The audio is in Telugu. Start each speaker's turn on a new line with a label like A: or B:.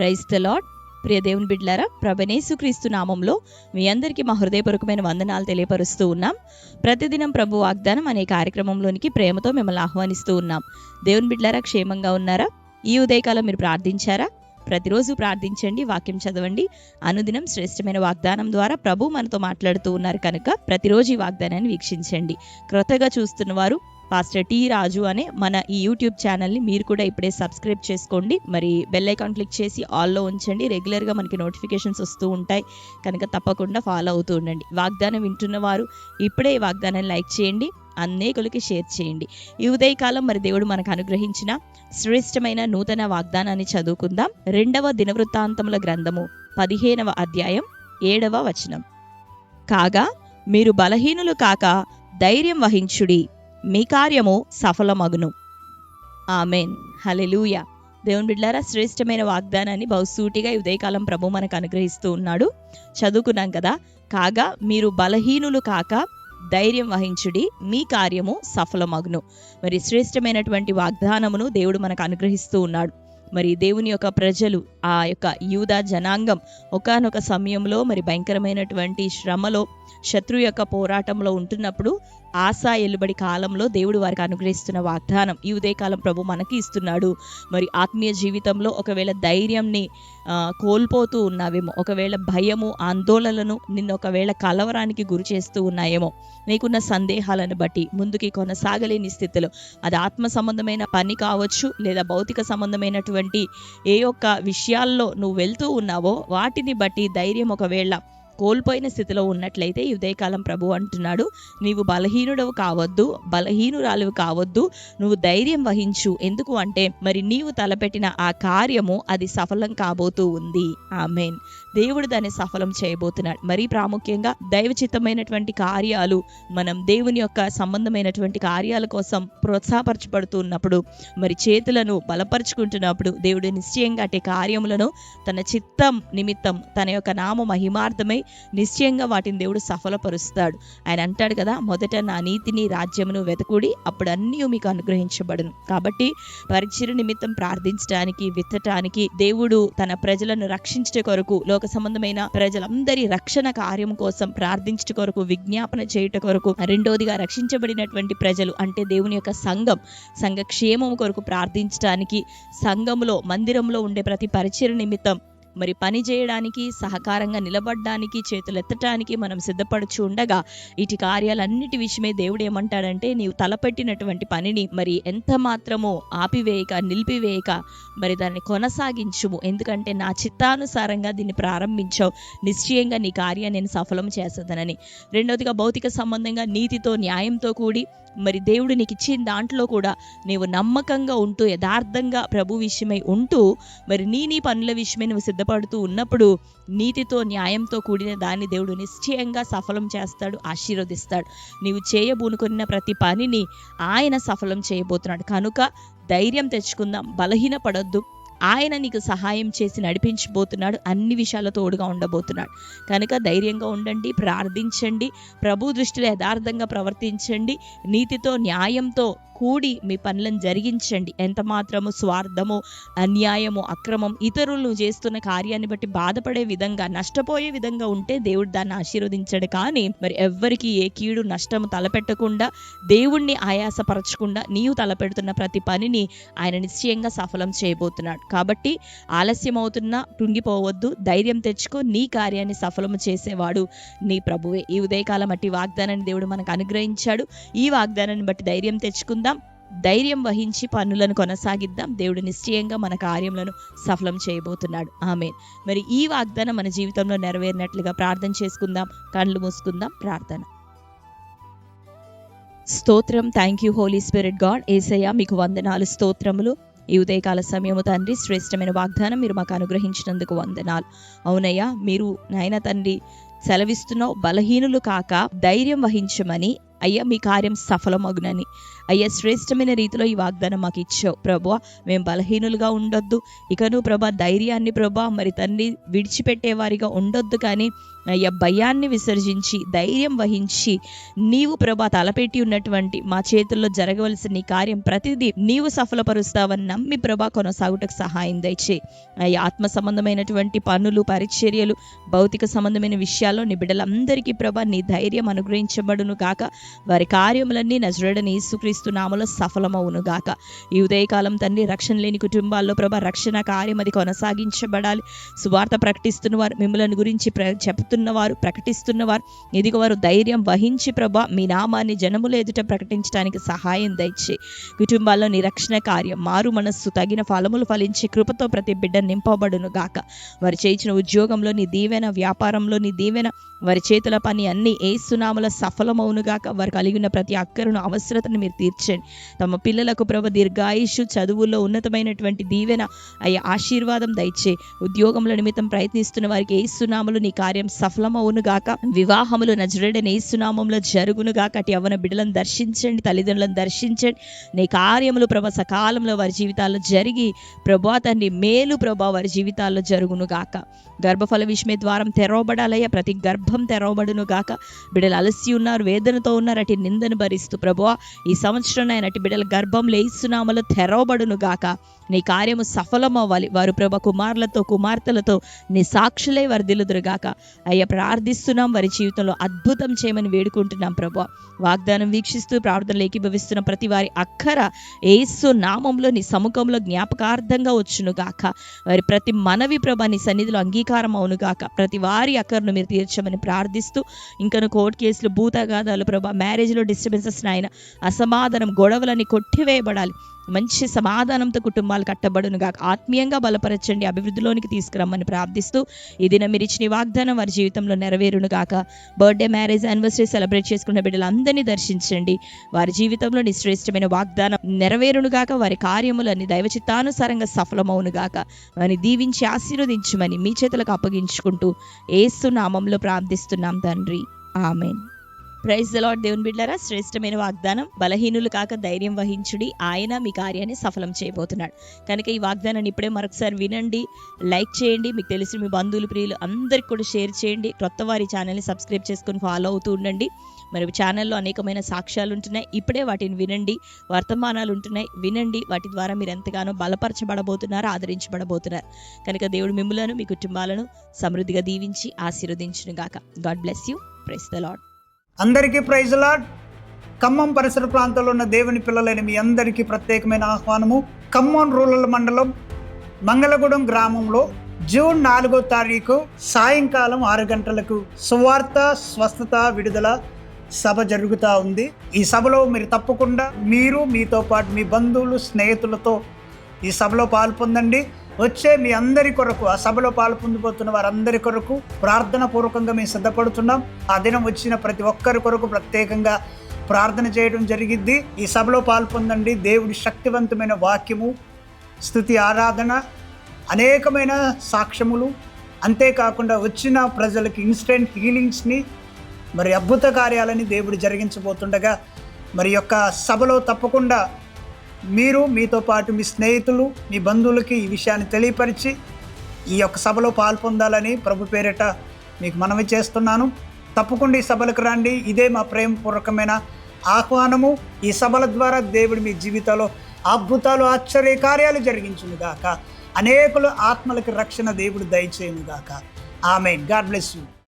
A: Praise the lord. ప్రియ దేవుని బిడ్డలారా, ప్రభునేసుక్రీస్తు నామంలో మీ అందరికీ మా హృదయపూర్వకమైన వందనాలు తెలియపరుస్తూ ఉన్నాం. ప్రతిదినం ప్రభు వాగ్దానం అనే కార్యక్రమంలోనికి ప్రేమతో మిమ్మల్ని ఆహ్వానిస్తూ ఉన్నాం. దేవుని బిడ్డలారా, క్షేమంగా ఉన్నారా? ఈ ఉదయకాలం మీరు ప్రార్థించారా? ప్రతిరోజు ప్రార్థించండి, వాక్యం చదవండి. అనుదినం శ్రేష్టమైన వాగ్దానం ద్వారా ప్రభు మనతో మాట్లాడుతూ ఉన్నారు కనుక ప్రతిరోజు ఈ వాగ్దానాన్ని వీక్షించండి. క్రొత్తగా చూస్తున్న వారు పాస్టర్ టి రాజు అనే మన ఈ యూట్యూబ్ ఛానల్ని మీరు కూడా ఇప్పుడే సబ్స్క్రైబ్ చేసుకోండి. మరి బెల్ ఐకాన్ క్లిక్ చేసి ఆల్లో ఉంచండి. రెగ్యులర్గా మనకి నోటిఫికేషన్స్ వస్తూ ఉంటాయి కనుక తప్పకుండా ఫాలో అవుతూ ఉండండి. వాగ్దానం వింటున్న వారు ఇప్పుడే ఈ వాగ్దానాన్ని లైక్ చేయండి, అనేకులకి షేర్ చేయండి. ఈ ఉదయకాలం మరి దేవుడు మనకు అనుగ్రహించిన శ్రేష్టమైన నూతన వాగ్దానాన్ని చదువుకుందాం. 2వ దినవృత్తాంతముల గ్రంథము 15వ అధ్యాయం 7వ వచనం. కాగా మీరు బలహీనులు కాక ధైర్యం వహించుడి, మీ కార్యము సఫలమగును. ఆమేన్, హల్లెలూయా. దేవుని బిడ్డలారా, శ్రేష్టమైన వాగ్దానాన్ని బహుసూటిగా ఈ ఉదయకాలం ప్రభు మనకు అనుగ్రహిస్తూ ఉన్నాడు. చదువుకున్నాం కదా, కాగా మీరు బలహీనులు కాక ధైర్యం వహించుడి, మీ కార్యము సఫలమగును. మరి శ్రేష్టమైనటువంటి వాగ్దానమును దేవుడు మనకు అనుగ్రహిస్తూ ఉన్నాడు. మరి దేవుని యొక్క ప్రజలు, ఆ యొక్క యూదా జనాంగం ఒకానొక సమయంలో మరి భయంకరమైనటువంటి శ్రమలో, శత్రు యొక్క పోరాటంలో ఉంటున్నప్పుడు ఆశా ఎల్లుబడి కాలంలో దేవుడు వారికి అనుగ్రహిస్తున్న వాగ్దానం ఈ ఉదయకాలం ప్రభు మనకి ఇస్తున్నాడు. మరి ఆత్మీయ జీవితంలో ఒకవేళ ధైర్యంని కోల్పోతూ ఉన్నావేమో, ఒకవేళ భయము, ఆందోళనలను నిన్ను ఒకవేళ కలవరానికి గురి చేస్తూ ఉన్నాయేమో, నీకున్న సందేహాలను బట్టి ముందుకి కొనసాగలేని స్థితిలో, అది ఆత్మ సంబంధమైన పని కావచ్చు లేదా భౌతిక సంబంధమైనటువంటి ఏ ఒక్క విషయాల్లో నువ్వు వెళ్తూ ఉన్నావో వాటిని బట్టి ధైర్యం ఒకవేళ కోల్పోయిన స్థితిలో ఉన్నట్లయితే ఈ ఉదయకాలం ప్రభు అంటున్నాడు, నీవు బలహీనుడవు కావద్దు, బలహీనురాలు కావద్దు, నువ్వు ధైర్యం వహించు. ఎందుకు అంటే మరి నీవు తలపెట్టిన ఆ కార్యము అది సఫలం కాబోతూ ఉంది. ఆమేన్. దేవుడు దాన్ని సఫలం చేయబోతున్నాడు. మరీ ప్రాముఖ్యంగా దైవచిత్తమైనటువంటి కార్యాలు, మనం దేవుని యొక్క సంబంధమైనటువంటి కార్యాల కోసం ప్రోత్సాహపరచబడుతూ ఉన్నప్పుడు, మరి చేతులను బలపరుచుకుంటున్నప్పుడు దేవుడు నిశ్చయంగా అటే కార్యములను తన చిత్తం నిమిత్తం తన యొక్క నామ మహిమార్థమై నిశ్చయంగా వాటిని దేవుడు సఫలపరుస్తాడు. ఆయన అంటాడు కదా, మొదట నా నీతిని రాజ్యమును వెతకుడి, అప్పుడు అన్నీ మీకు అనుగ్రహించబడును. కాబట్టి పరిచర్య నిమిత్తం ప్రార్థించడానికి, విత్తటానికి, దేవుడు తన ప్రజలను రక్షించట కొరకు, లోక సంబంధమైన ప్రజలందరి రక్షణ కార్యం కోసం ప్రార్థించట కొరకు, విజ్ఞాపన చేయుట కొరకు, రెండోదిగా రక్షించబడినటువంటి ప్రజలు అంటే దేవుని యొక్క సంఘ క్షేమం కొరకు ప్రార్థించడానికి, సంఘములో మందిరంలో ఉండే ప్రతి పరిచర్య నిమిత్తం మరి పని చేయడానికి, సహకారంగా నిలబడడానికి, చేతులెత్తటానికి మనం సిద్ధపడుచు ఉండగా ఇటు కార్యాలన్నిటి విషయమే దేవుడు ఏమంటాడంటే, నీవు తలపెట్టినటువంటి పనిని మరి ఎంత మాత్రమో ఆపివేయక, నిలిపివేయక మరి దాన్ని కొనసాగించుము. ఎందుకంటే నా చిత్తానుసారంగా దీన్ని ప్రారంభించావు, నిశ్చయంగా నీ కార్యాన్ని నేను సఫలం చేసేదనని. రెండవదిగా భౌతిక సంబంధంగా నీతితో, న్యాయంతో కూడి మరి దేవుడు నీకు ఇచ్చిన దాంట్లో కూడా నీవు నమ్మకంగా ఉంటూ, యథార్థంగా ప్రభు విషయమై ఉంటూ, మరి నీ పనుల విషయమై నువ్వు సిద్ధపడుతూ ఉన్నప్పుడు నీతితో, న్యాయంతో కూడిన దాన్ని దేవుడు నిశ్చయంగా సఫలం చేస్తాడు, ఆశీర్వదిస్తాడు. నీవు చేయబూనుకున్న ప్రతి పనిని ఆయన సఫలం చేయబోతున్నాడు. కనుక ధైర్యం తెచ్చుకుందాం, బలహీనపడొద్దు. ఆయన నీకు సహాయం చేసి నడిపించబోతున్నాడు, అన్ని విషయాల తోడుగా ఉండబోతున్నాడు. కనుక ధైర్యంగా ఉండండి, ప్రార్థించండి, ప్రభు దృష్టిలో యథార్థంగా ప్రవర్తించండి, నీతితో, న్యాయంతో కూడి మీ పనులను జరిగించండి. ఎంత మాత్రము స్వార్థము, అన్యాయము, అక్రమం, ఇతరులు చేస్తున్న కార్యాన్ని బట్టి బాధపడే విధంగా, నష్టపోయే విధంగా ఉంటే దేవుడు దాన్ని ఆశీర్వదించడు. కానీ మరి ఎవ్వరికి ఏ కీడు నష్టము తలపెట్టకుండా, దేవుణ్ణి ఆయాసపరచకుండా నీవు తలపెడుతున్న ప్రతి పనిని ఆయన నిశ్చయంగా సఫలం చేయబోతున్నాడు. కాబట్టి ఆలస్యం అవుతున్నా కృంగిపోవద్దు, ధైర్యం తెచ్చుకో, నీ కార్యాన్ని సఫలము చేసేవాడు నీ ప్రభువే. ఈ ఉదయకాలం అట్టి వాగ్దానాన్ని దేవుడు మనకు అనుగ్రహించాడు. ఈ వాగ్దానాన్ని బట్టి ధైర్యం తెచ్చుకుందాం, ధైర్యం వహించి పనులను కొనసాగిద్దాం. దేవుడు నిశ్చయంగా మన కార్యములను సఫలం చేయబోతున్నాడు. ఆమేన్. మరి ఈ వాగ్దానం మన జీవితంలో నెరవేరినట్లుగా ప్రార్థన చేసుకుందాం. కళ్ళు మూసుకుందాం. ప్రార్థన. స్తోత్రం. Thank you Holy Spirit God. యేసయ్యా మీకు వందనాలు, స్తోత్రములు. ఈ ఉదయకాల సమయము తండ్రి, శ్రేష్టమైన వాగ్దానం మీరు మాకు అనుగ్రహించినందుకు వందనాలు. అవునయ్యా, మీరు నాయన తండ్రి సెలవిస్తున్నావు, బలహీనులు కాక ధైర్యం వహించమని. అయ్యా, మీ కార్యం సఫలమగునని. అయ్యా, శ్రేష్టమైన రీతిలో ఈ వాగ్దానం మాకు ఇచ్చావు ప్రభువా. మేము బలహీనులుగా ఉండొద్దు, ఇకను ప్రభా ధైర్యాన్ని ప్రభా మరి తండ్రి విడిచిపెట్టేవారిగా ఉండొద్దు, కానీ అయ్యా భయాన్ని విసర్జించి ధైర్యం వహించి నీవు ప్రభా తలపెట్టి ఉన్నటువంటి మా చేతుల్లో జరగవలసిన నీ కార్యం ప్రతిదీ నీవు సఫలపరుస్తావని నమ్మి ప్రభా కొనసాగుటకు సహాయం దయచే. అయ్యా ఆత్మ సంబంధమైనటువంటి పనులు పరిచర్యలు భౌతిక సంబంధమైన విషయాల్లో నీ బిడ్డలందరికీ ప్రభా నీ ధైర్యం అనుగ్రహించబడును గాక. వారి కార్యములన్నీ నజరేయుడైన యేసుక్రీస్తు నామములో సఫలమవును గాక. ఈ ఉదయకాలం తండ్రి రక్షణ లేని కుటుంబాల్లో ప్రభా రక్షణ కార్యం అది కొనసాగించబడాలి. సువార్త ప్రకటిస్తున్న వారు మిమ్మల్ని గురించి చెప్తున్నవారు ప్రకటిస్తున్నవారు ఇదిగో వారు ధైర్యం వహించి ప్రభా మీ నామాన్ని జనముల ఎదుట ప్రకటించడానికి సహాయం దయచే. కుటుంబాల్లో నిరక్షణ కార్యం మారు మనస్సు తగిన ఫలములు ఫలించి కృపతో ప్రతి బిడ్డ నింపబడును గాక. వారు చేయించిన ఉద్యోగంలో నీ దీవెన, వ్యాపారంలో నీ దీవెన, వారి చేతుల పని అన్ని యేసునామములో సఫలమవును గాక. వారు కలిగిన ప్రతి అక్కరను అవసరతను మీరు తీర్చండి. తమ పిల్లలకు ప్రభు దీర్ఘాయుషు, చదువుల్లో ఉన్నతమైనటువంటి దీవెన అయ్యా ఆశీర్వాదం దయచే. ఉద్యోగముల నిమిత్తం ప్రయత్నిస్తున్న వారికి యేసునామములో నీ కార్యం సఫలమవును గాక. వివాహములు నజరేయుడైన యేసునామములో జరుగును గాక. అటు యవ్వన బిడ్డలను దర్శించండి, తల్లిదండ్రులను దర్శించండి. నీ కార్యములు ప్రభా సకాలంలో వారి జీవితాల్లో జరిగి ప్రభా తండ్రి మేలు ప్రభా వారి జీవితాల్లో జరుగును గాక. గర్భఫల విషమే ద్వారం తెరవబడాలయ్యా. ప్రతి గర్భం తెరవబడును గాక. బిడ్డలు అలసి ఉన్నారు, వేదనతో ఉన్నారు, అటు నిందను భరిస్తూ ప్రభువా ఈ సంవత్సరం అటు బిడ్డల గర్భంలో యేసునామములో తెరవబడును గాక. నీ కార్యము సఫలమవ్వాలి. వారు ప్రభా కుమారులతో కుమార్తెలతో నీ సాక్షులై వర్ధిల్లుదురు గాక. అయ్యా ప్రార్థిస్తున్నాం, వారి జీవితంలో అద్భుతం చేయమని వేడుకుంటున్నాం ప్రభువా. వాగ్దానం వీక్షిస్తూ ప్రార్థనలు ఏకీభవిస్తున్న ప్రతి వారి అక్కర యేసు నామంలో నీ సముఖంలో జ్ఞాపకార్థంగా వచ్చును గాక. వారి ప్రతి మనవి ప్రభా నీ సన్నిధిలో అంగీకారం అవును గాక. ప్రతి వారి అక్కరను మీరు తీర్చమని ప్రార్థిస్తూ ఇంకను కోర్టు కేసులు, భూతగాదాలు ప్రభా, మ్యారేజ్లో డిస్టర్బెన్సెస్ నాయన, అసమాధానం, గొడవలని కొట్టివేయబడాలి. మంచి సమాధానంతో కుటుంబాలు కట్టబడును గాక. ఆత్మీయంగా బలపరచండి, అభివృద్ధిలోనికి తీసుకురమ్మని ప్రార్థిస్తూ ఈ దినం మీరు ఇచ్చిన వాగ్దానం వారి జీవితంలో నెరవేరును గాక. బర్త్డే, మ్యారేజ్, యానివర్సరీ సెలబ్రేట్ చేసుకున్న బిడ్డలందరినీ దర్శించండి. వారి జీవితంలో నీ శ్రేష్టమైన వాగ్దానం నెరవేరును గాక. వారి కార్యములన్నీ దైవ చిత్తానుసారంగా సఫలమవును గాక. వారిని దీవించి ఆశీర్వదించమని మీ చేతులకు అప్పగించుకుంటూ యేసు నామంలో ప్రార్థిస్తున్నాం తండ్రి, ఆమేన్. Praise the lord. దేవుని బిడ్డలారా, శ్రేష్టమైన వాగ్దానం, బలహీనులు కాక ధైర్యం వహించుడి, ఆయన మీ కార్యాన్ని సఫలం చేయబోతున్నాడు. కనుక ఈ వాగ్దానాన్ని ఇప్పుడే మరొకసారి వినండి, లైక్ చేయండి, మీకు తెలిసిన మీ బంధువులు ప్రియులు అందరికి కూడా షేర్ చేయండి. కొత్త వారి ఛానల్ని సబ్స్క్రైబ్ చేసుకొని ఫాలో అవుతూ ఉండండి. మరి ఛానల్లో అనేకమైన సాక్ష్యాలు ఉంటున్నాయి, ఇప్పుడే వాటిని వినండి. వర్తమానాలు ఉంటున్నాయి, వినండి. వాటి ద్వారా మీరు ఎంతగానో బలపరచబడబోతున్నారు, ఆదరించబడబోతున్నారు. కనుక దేవుడు మిమ్ములను మీ కుటుంబాలను సమృద్ధిగా దీవించి ఆశీర్వదించును గాక. God bless you. Praise the Lord.
B: అందరికీ ప్రైజ్ లార్డ్. ఖమ్మం పరిసర ప్రాంతాల్లో ఉన్న దేవుని పిల్లలైన మీ అందరికీ ప్రత్యేకమైన ఆహ్వానము. ఖమ్మం రూరల్ మండలం మంగళగూడెం గ్రామంలో జూన్ 4వ తారీఖు సాయంకాలం 6 గంటలకు సువార్త స్వస్థత విడుదల సభ జరుగుతూ ఉంది. ఈ సభలో మీరు తప్పకుండా మీరు మీతో పాటు మీ బంధువులు స్నేహితులతో ఈ సభలో పాల్పొందండి. వచ్చే మీ అందరి కొరకు, ఆ సభలో పాల్పొందిపోతున్న వారందరి కొరకు ప్రార్థన పూర్వకంగా మేము సిద్ధపడుతున్నాం. ఆ దినం వచ్చిన ప్రతి ఒక్కరి కొరకు ప్రత్యేకంగా ప్రార్థన చేయడం జరిగిద్ది. ఈ సభలో పాల్పొందండి. దేవుడి శక్తివంతమైన వాక్యము, స్తుతి, ఆరాధన, అనేకమైన సాక్ష్యములు, అంతేకాకుండా వచ్చిన ప్రజలకి ఇన్స్టెంట్ హీలింగ్స్ని, మరి అద్భుత కార్యాలని దేవుడు జరిగించబోతుండగా మరి యొక్క సభలో తప్పకుండా మీరు మీతో పాటు మీ స్నేహితులు, మీ బంధువులకి ఈ విషయాన్ని తెలియపరిచి ఈ యొక్క సభలో పాల్పొందాలని ప్రభు పేరిట మీకు మనవి చేస్తున్నాను. తప్పకుండా ఈ సభలకు రండి. ఇదే మా ప్రేమపూర్వకమైన ఆహ్వానము. ఈ సభల ద్వారా దేవుడు మీ జీవితంలో అద్భుతాలు, ఆశ్చర్య కార్యాలు జరిగించును గాక. అనేకులు ఆత్మలకు రక్షణ దేవుడు దయచేయును గాక. ఆమేన్. God bless you.